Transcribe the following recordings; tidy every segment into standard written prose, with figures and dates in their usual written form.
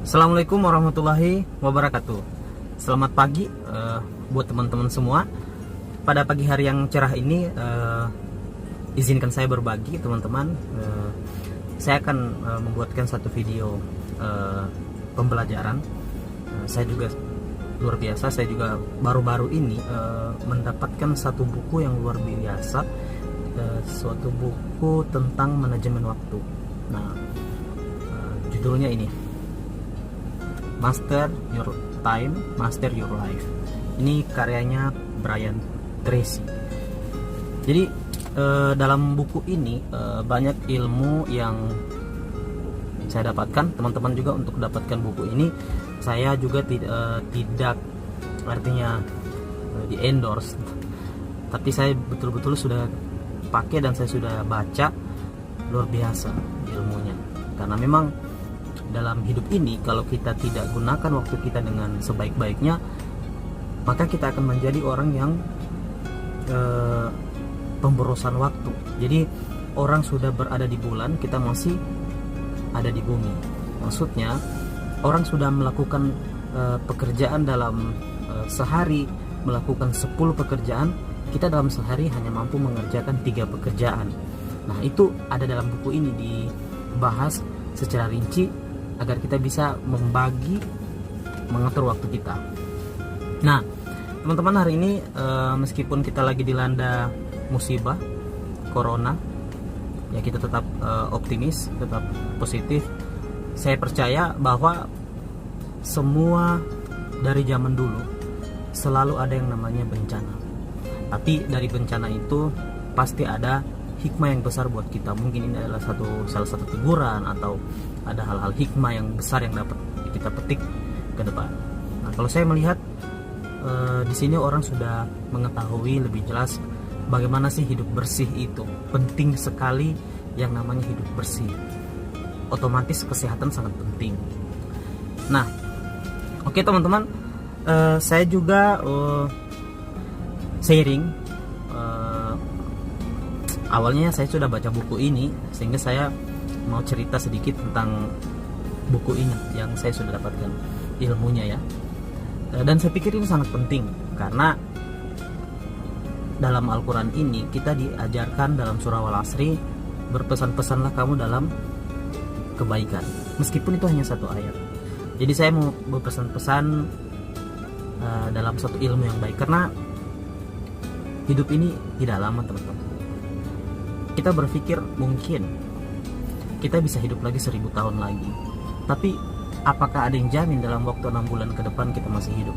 Assalamualaikum warahmatullahi wabarakatuh. Selamat pagi buat teman-teman semua. Pada pagi hari yang cerah ini, izinkan saya berbagi teman-teman. Saya akan membuatkan satu video pembelajaran. Saya juga luar biasa. Saya juga baru-baru ini mendapatkan satu buku yang luar biasa, suatu buku tentang manajemen waktu. Nah, judulnya ini, Master Your Time, Master Your Life. Ini karyanya Brian Tracy. Jadi dalam buku ini banyak ilmu yang saya dapatkan. Teman-teman juga untuk dapatkan buku ini, saya juga tidak artinya di endorse, tapi saya betul-betul sudah pakai dan saya sudah baca. Luar biasa ilmunya, karena memang dalam hidup ini kalau kita tidak gunakan waktu kita dengan sebaik-baiknya, maka kita akan menjadi orang yang pemborosan waktu. Jadi orang sudah berada di bulan, kita masih ada di bumi. Maksudnya orang sudah melakukan pekerjaan dalam sehari, melakukan 10 pekerjaan, kita dalam sehari hanya mampu mengerjakan 3 pekerjaan. Nah, itu ada dalam buku ini dibahas secara rinci agar kita bisa mengatur waktu kita. Nah, teman-teman, hari ini meskipun kita lagi dilanda musibah corona, ya kita tetap optimis, tetap positif. Saya percaya bahwa semua dari zaman dulu selalu ada yang namanya bencana. Tapi dari bencana itu pasti ada hikmah yang besar buat kita. Mungkin ini adalah salah satu teguran, atau ada hal-hal hikmah yang besar yang dapat kita petik ke depan. Nah, kalau saya melihat di sini orang sudah mengetahui lebih jelas bagaimana sih hidup bersih itu. Penting sekali yang namanya hidup bersih. Otomatis kesehatan sangat penting. Nah, oke teman-teman, saya juga sharing. Awalnya saya sudah baca buku ini, sehingga saya mau cerita sedikit tentang buku ini yang saya sudah dapatkan ilmunya ya. Dan saya pikir ini sangat penting, karena dalam Al-Quran ini kita diajarkan dalam surah Al-Asri, berpesan-pesanlah kamu dalam kebaikan, meskipun itu hanya satu ayat. Jadi saya mau berpesan-pesan dalam satu ilmu yang baik, karena hidup ini tidak lama teman-teman. Kita berpikir mungkin kita bisa hidup lagi 1000 tahun lagi, tapi apakah ada yang jamin dalam waktu 6 bulan ke depan kita masih hidup?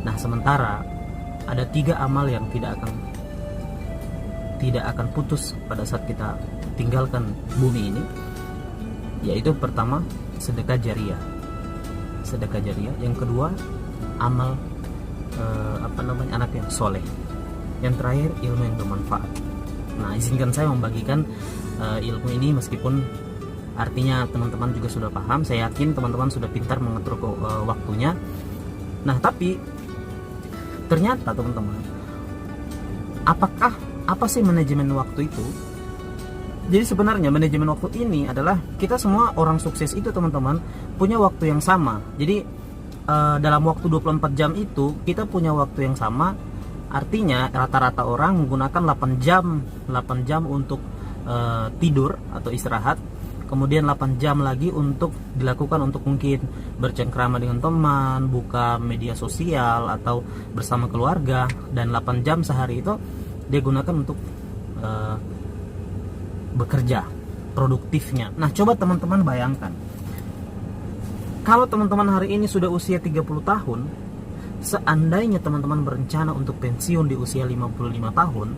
Nah, sementara ada 3 amal yang tidak akan putus pada saat kita tinggalkan bumi ini, yaitu pertama sedekah jariah. Yang kedua amal anak yang soleh. Yang terakhir ilmu yang bermanfaat. Nah, izinkan saya membagikan ilmu ini, meskipun artinya teman-teman juga sudah paham. Saya yakin teman-teman sudah pintar mengatur waktunya. Nah, tapi ternyata teman-teman, apa sih manajemen waktu itu? Jadi sebenarnya manajemen waktu ini adalah kita semua orang sukses itu teman-teman punya waktu yang sama. Jadi dalam waktu 24 jam itu kita punya waktu yang sama. Artinya rata-rata orang menggunakan 8 jam untuk tidur atau istirahat. Kemudian 8 jam lagi untuk dilakukan untuk mungkin bercengkrama dengan teman, buka media sosial, atau bersama keluarga. Dan 8 jam sehari itu dia gunakan untuk bekerja, produktifnya. Nah, coba teman-teman bayangkan, kalau teman-teman hari ini sudah usia 30 tahun, seandainya teman-teman berencana untuk pensiun di usia 55 tahun,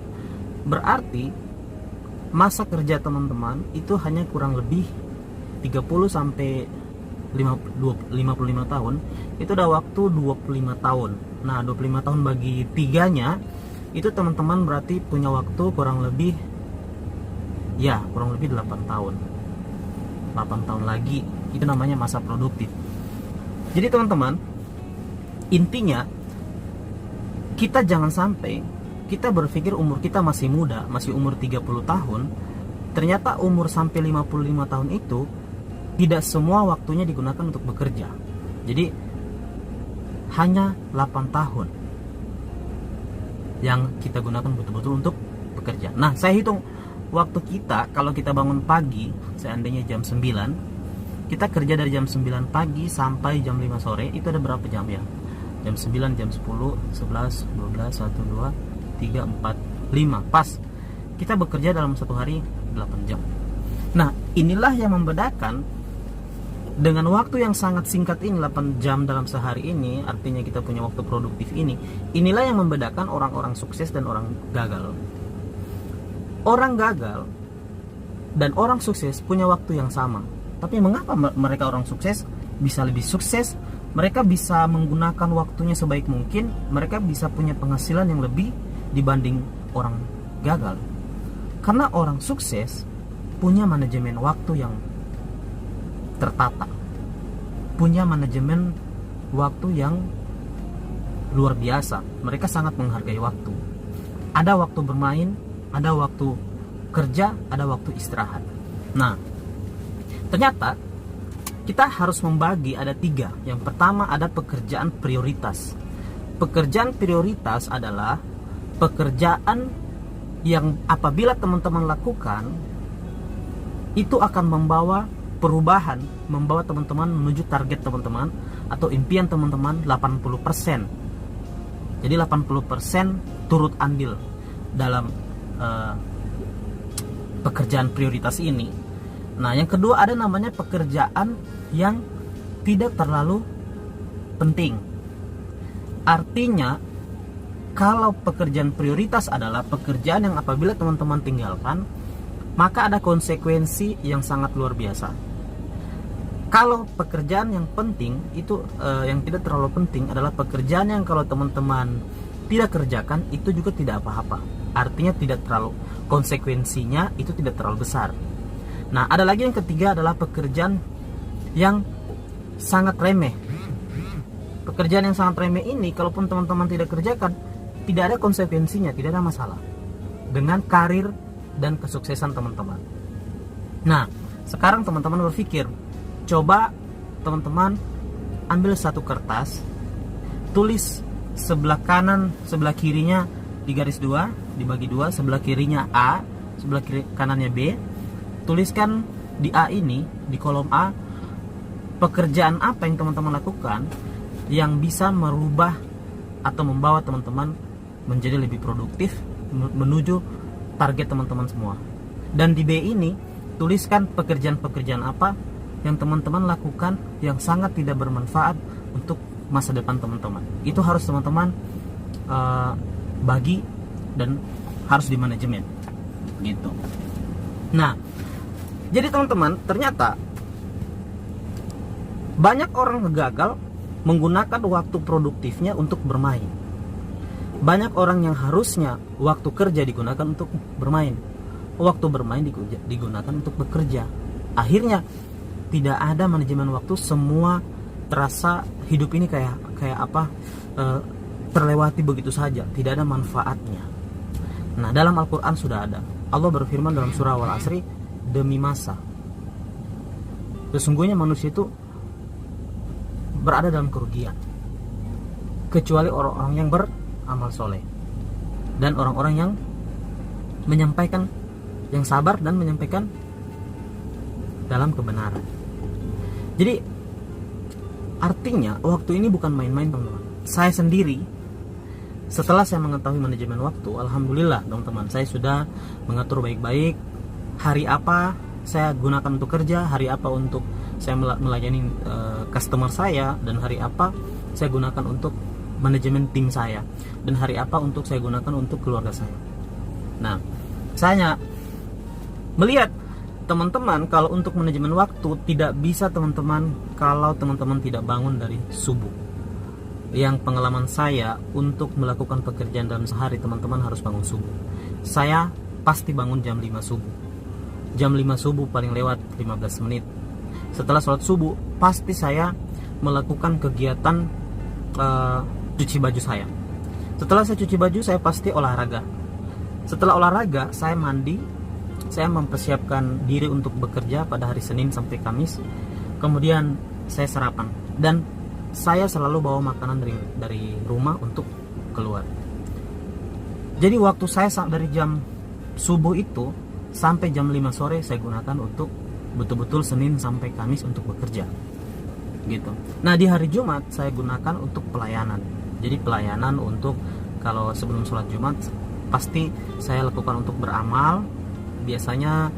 berarti masa kerja teman-teman itu hanya kurang lebih 30 sampai 55 tahun. Itu udah waktu 25 tahun. Nah, 25 tahun bagi 3-nya itu teman-teman berarti punya waktu kurang lebih 8 tahun. 8 tahun lagi itu namanya masa produktif. Jadi teman-teman, intinya kita jangan sampai kita berpikir umur kita masih muda, masih umur 30 tahun, ternyata umur sampai 55 tahun itu tidak semua waktunya digunakan untuk bekerja. Jadi hanya 8 tahun yang kita gunakan betul-betul untuk bekerja. Nah, saya hitung waktu kita kalau kita bangun pagi, seandainya jam 9, kita kerja dari jam 9 pagi sampai jam 5 sore, itu ada berapa jam ya? Jam 9, jam 10, 11, 12, 1, 2, 3, 4, 5. Pas. Kita bekerja dalam satu hari 8 jam. Nah, inilah yang membedakan dengan waktu yang sangat singkat ini, 8 jam dalam sehari ini, artinya kita punya waktu produktif ini. Inilah yang membedakan orang-orang sukses dan orang gagal. Orang gagal dan orang sukses punya waktu yang sama. Tapi mengapa mereka orang sukses bisa lebih sukses? Mereka bisa menggunakan waktunya sebaik mungkin. Mereka bisa punya penghasilan yang lebih dibanding orang gagal. Karena orang sukses punya manajemen waktu yang tertata, punya manajemen waktu yang luar biasa. Mereka sangat menghargai waktu. Ada waktu bermain, ada waktu kerja, ada waktu istirahat. Nah, ternyata kita harus membagi ada 3. Yang pertama ada pekerjaan prioritas. Pekerjaan prioritas adalah pekerjaan yang apabila teman-teman lakukan itu akan membawa perubahan, membawa teman-teman menuju target teman-teman atau impian teman-teman 80%. Jadi 80% turut andil dalam pekerjaan prioritas ini. Nah, yang kedua ada namanya pekerjaan yang tidak terlalu penting. Artinya kalau pekerjaan prioritas adalah pekerjaan yang apabila teman-teman tinggalkan, maka ada konsekuensi yang sangat luar biasa. Kalau pekerjaan yang penting itu yang tidak terlalu penting adalah pekerjaan yang kalau teman-teman tidak kerjakan itu juga tidak apa-apa. Artinya tidak terlalu, konsekuensinya itu tidak terlalu besar. Nah, ada lagi yang ketiga adalah pekerjaan yang sangat remeh. Pekerjaan yang sangat remeh ini kalaupun teman-teman tidak kerjakan, tidak ada konsekuensinya, tidak ada masalah dengan karir dan kesuksesan teman-teman. Nah, sekarang teman-teman berpikir, coba teman-teman ambil satu kertas, tulis sebelah kanan, sebelah kirinya di garis 2, dibagi 2, sebelah kirinya A, sebelah kanannya B. Tuliskan di A ini, di kolom A, pekerjaan apa yang teman-teman lakukan yang bisa merubah atau membawa teman-teman menjadi lebih produktif menuju target teman-teman semua. Dan di B ini, tuliskan pekerjaan-pekerjaan apa yang teman-teman lakukan yang sangat tidak bermanfaat untuk masa depan teman-teman. Itu harus teman-teman bagi dan harus di manajemen gitu. Nah, jadi teman-teman, ternyata banyak orang gagal menggunakan waktu produktifnya untuk bermain. Banyak orang yang harusnya waktu kerja digunakan untuk bermain, waktu bermain digunakan untuk bekerja. Akhirnya tidak ada manajemen waktu, semua terasa hidup ini kayak apa, terlewati begitu saja, tidak ada manfaatnya. Nah, dalam Al-Quran sudah ada. Allah berfirman dalam surah Al-Asri, demi masa sesungguhnya manusia itu berada dalam kerugian kecuali orang-orang yang beramal soleh dan orang-orang yang menyampaikan, yang sabar dan menyampaikan dalam kebenaran. Jadi artinya waktu ini bukan main-main, teman-teman. Saya sendiri setelah saya mengetahui manajemen waktu, alhamdulillah teman-teman, saya sudah mengatur baik-baik hari apa saya gunakan untuk kerja, hari apa untuk saya melayani customer saya, dan hari apa saya gunakan untuk manajemen tim saya, dan hari apa untuk saya gunakan untuk keluarga saya. Nah, saya melihat teman-teman kalau untuk manajemen waktu tidak bisa teman-teman kalau teman-teman tidak bangun dari subuh. Yang pengalaman saya untuk melakukan pekerjaan dalam sehari, teman-teman harus bangun subuh. Saya pasti bangun jam 5 subuh. Jam 5 subuh paling lewat 15 menit. Setelah sholat subuh, pasti saya melakukan kegiatan cuci baju saya. Setelah saya cuci baju, saya pasti olahraga. Setelah olahraga, saya mandi. Saya mempersiapkan diri untuk bekerja pada hari Senin sampai Kamis. kemudian saya sarapan, dan saya selalu bawa makanan dari rumah untuk keluar. Jadi waktu saya dari jam subuh itu sampai jam 5 sore saya gunakan untuk betul-betul Senin sampai Kamis untuk bekerja gitu. Nah, di hari Jumat saya gunakan untuk pelayanan. Jadi pelayanan untuk, kalau sebelum sholat Jumat pasti saya lakukan untuk beramal. Biasanya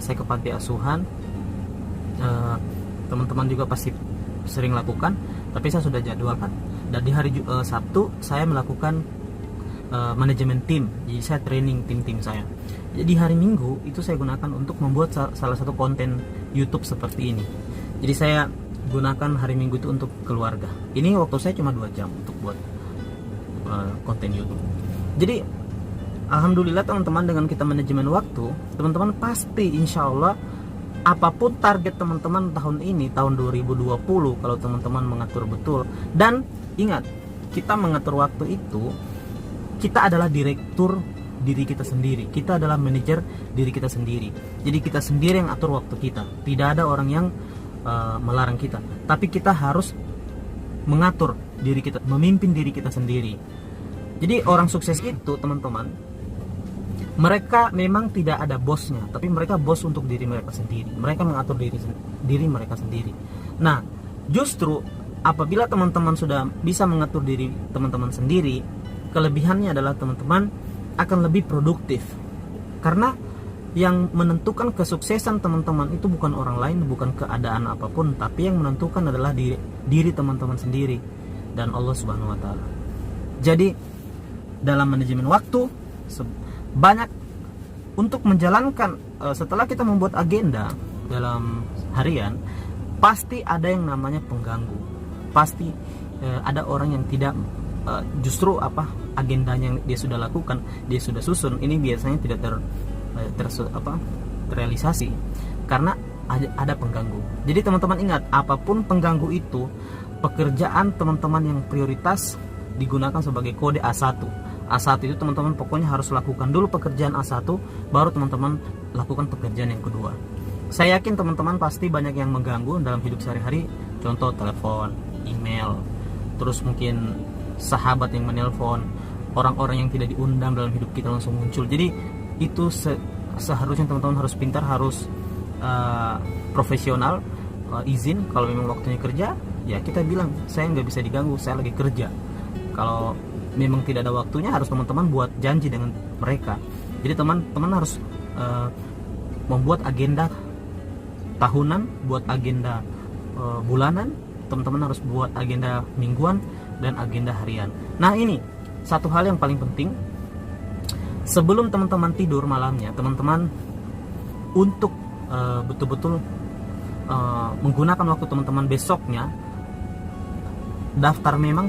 saya ke panti asuhan, teman-teman juga pasti sering lakukan, tapi saya sudah jadwalkan. Dan di hari Sabtu saya melakukan manajemen tim. Jadi saya training tim saya. Jadi hari Minggu itu saya gunakan untuk membuat salah satu konten YouTube seperti ini. Jadi saya gunakan hari Minggu itu untuk keluarga. Ini waktu saya cuma 2 jam untuk buat konten YouTube. Jadi alhamdulillah teman-teman, dengan kita manajemen waktu, teman-teman pasti insya Allah apapun target teman-teman tahun ini, tahun 2020, kalau teman-teman mengatur betul. Dan ingat, kita mengatur waktu itu, kita adalah direktur diri kita sendiri, kita adalah manajer diri kita sendiri. Jadi kita sendiri yang atur waktu kita, tidak ada orang yang melarang kita, tapi kita harus mengatur diri kita, memimpin diri kita sendiri. Jadi orang sukses itu teman-teman, mereka memang tidak ada bosnya, tapi mereka bos untuk diri mereka sendiri. Mereka mengatur diri mereka sendiri. Nah, justru apabila teman-teman sudah bisa mengatur diri teman-teman sendiri, kelebihannya adalah teman-teman akan lebih produktif. Karena yang menentukan kesuksesan teman-teman itu bukan orang lain, bukan keadaan apapun, tapi yang menentukan adalah diri teman-teman sendiri dan Allah Subhanahu wa taala. Jadi dalam manajemen waktu banyak untuk menjalankan, setelah kita membuat agenda dalam harian, pasti ada yang namanya pengganggu. Pasti ada orang yang tidak justru agendanya yang dia sudah lakukan, dia sudah susun, ini biasanya tidak terrealisasi karena ada pengganggu. Jadi teman-teman ingat, apapun pengganggu itu, pekerjaan teman-teman yang prioritas digunakan sebagai kode A1. A1 itu teman-teman pokoknya harus lakukan dulu pekerjaan A1, baru teman-teman lakukan pekerjaan yang kedua. Saya yakin teman-teman pasti banyak yang mengganggu dalam hidup sehari-hari, contoh telepon, email, terus mungkin sahabat yang menelpon, orang-orang yang tidak diundang dalam hidup kita langsung muncul. Jadi itu seharusnya teman-teman harus pintar, harus profesional, izin kalau memang waktunya kerja, ya kita bilang saya nggak bisa diganggu, saya lagi kerja. Kalau memang tidak ada waktunya, harus teman-teman buat janji dengan mereka. Jadi teman-teman harus membuat agenda tahunan, buat agenda bulanan, teman-teman harus buat agenda mingguan dan agenda harian. Nah, ini satu hal yang paling penting. Sebelum teman-teman tidur malamnya, teman-teman untuk betul-betul menggunakan waktu teman-teman besoknya,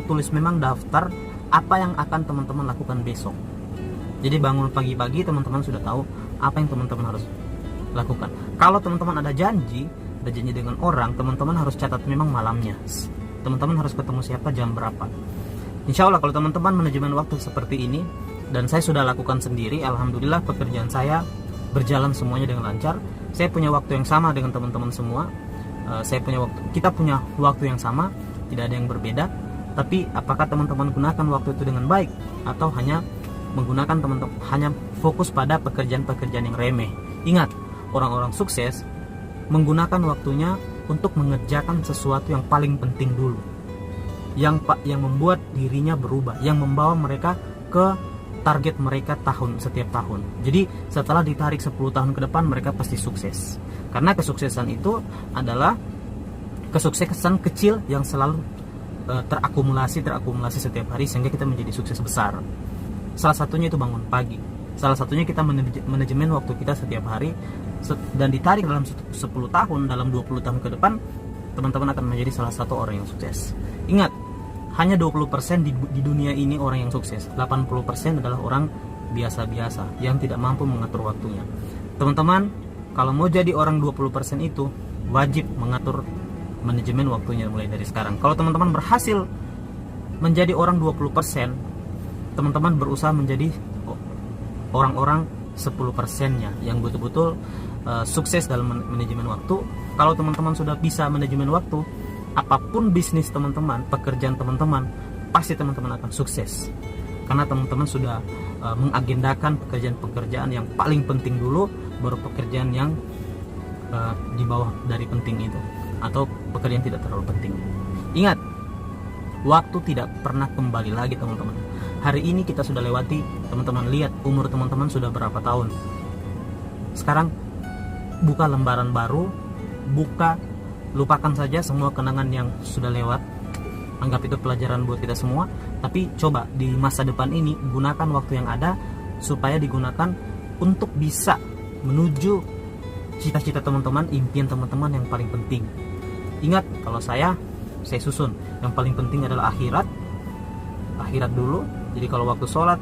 tulis memang daftar apa yang akan teman-teman lakukan besok. Jadi bangun pagi-pagi teman-teman sudah tahu apa yang teman-teman harus lakukan. Kalau teman-teman ada janji dengan orang, teman-teman harus catat memang malamnya. Teman-teman harus ketemu siapa, jam berapa. Insya Allah kalau teman-teman manajemen waktu seperti ini, dan saya sudah lakukan sendiri, alhamdulillah pekerjaan saya berjalan semuanya dengan lancar. Saya punya waktu yang sama dengan teman-teman semua. Kita punya waktu yang sama, tidak ada yang berbeda. Tapi apakah teman-teman gunakan waktu itu dengan baik, atau hanya menggunakan hanya fokus pada pekerjaan-pekerjaan yang remeh? Ingat, orang-orang sukses menggunakan waktunya untuk mengerjakan sesuatu yang paling penting dulu, yang membuat dirinya berubah, yang membawa mereka ke target mereka setiap tahun. Jadi setelah ditarik 10 tahun ke depan, mereka pasti sukses. Karena kesuksesan itu adalah kesuksesan kecil yang selalu terakumulasi setiap hari, sehingga kita menjadi sukses besar. Salah satunya itu bangun pagi, salah satunya kita manajemen waktu kita setiap hari, dan ditarik dalam 10 tahun, dalam 20 tahun ke depan, teman-teman akan menjadi salah satu orang yang sukses. Ingat, hanya 20% di dunia ini orang yang sukses, 80% adalah orang biasa-biasa yang tidak mampu mengatur waktunya. Teman-teman, kalau mau jadi orang 20% itu, wajib mengatur manajemen waktunya mulai dari sekarang. Kalau teman-teman berhasil menjadi orang 20%, teman-teman berusaha menjadi orang-orang 10%-nya yang betul-betul sukses dalam manajemen waktu. Kalau teman-teman sudah bisa manajemen waktu, apapun bisnis teman-teman, pekerjaan teman-teman, pasti teman-teman akan sukses. Karena teman-teman sudah mengagendakan pekerjaan-pekerjaan yang paling penting dulu, baru pekerjaan yang di bawah dari penting itu, atau pekerjaan tidak terlalu penting. Ingat, waktu tidak pernah kembali lagi teman-teman. Hari ini kita sudah lewati, teman-teman lihat umur teman-teman sudah berapa tahun. Sekarang buka lembaran baru, lupakan saja semua kenangan yang sudah lewat. Anggap itu pelajaran buat kita semua. Tapi coba di masa depan ini gunakan waktu yang ada supaya digunakan untuk bisa menuju cita-cita teman-teman, impian teman-teman yang paling penting. Ingat, kalau saya susun, yang paling penting adalah akhirat dulu. Jadi kalau waktu sholat,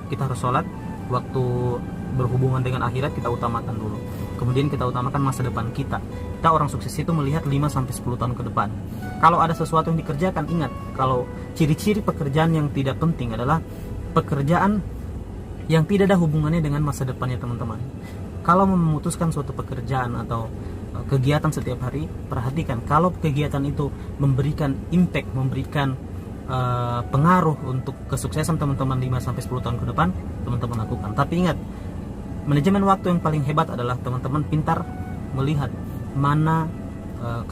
kita harus sholat. Waktu berhubungan dengan akhirat, kita utamakan dulu. Kemudian kita utamakan masa depan kita. Kita orang sukses itu melihat 5-10 tahun ke depan. Kalau ada sesuatu yang dikerjakan, ingat, kalau ciri-ciri pekerjaan yang tidak penting adalah pekerjaan yang tidak ada hubungannya dengan masa depannya teman-teman. Kalau memutuskan suatu pekerjaan atau kegiatan setiap hari, perhatikan kalau kegiatan itu memberikan impact, memberikan pengaruh untuk kesuksesan teman-teman 5-10 tahun ke depan, teman-teman lakukan. Tapi ingat, manajemen waktu yang paling hebat adalah teman-teman pintar melihat mana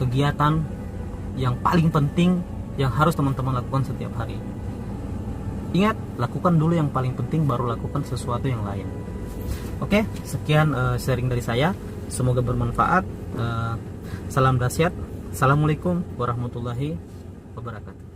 kegiatan yang paling penting yang harus teman-teman lakukan setiap hari. Ingat, lakukan dulu yang paling penting, baru lakukan sesuatu yang lain. Oke, sekian sharing dari saya. Semoga bermanfaat. Salam dahsyat. Assalamualaikum warahmatullahi wabarakatuh.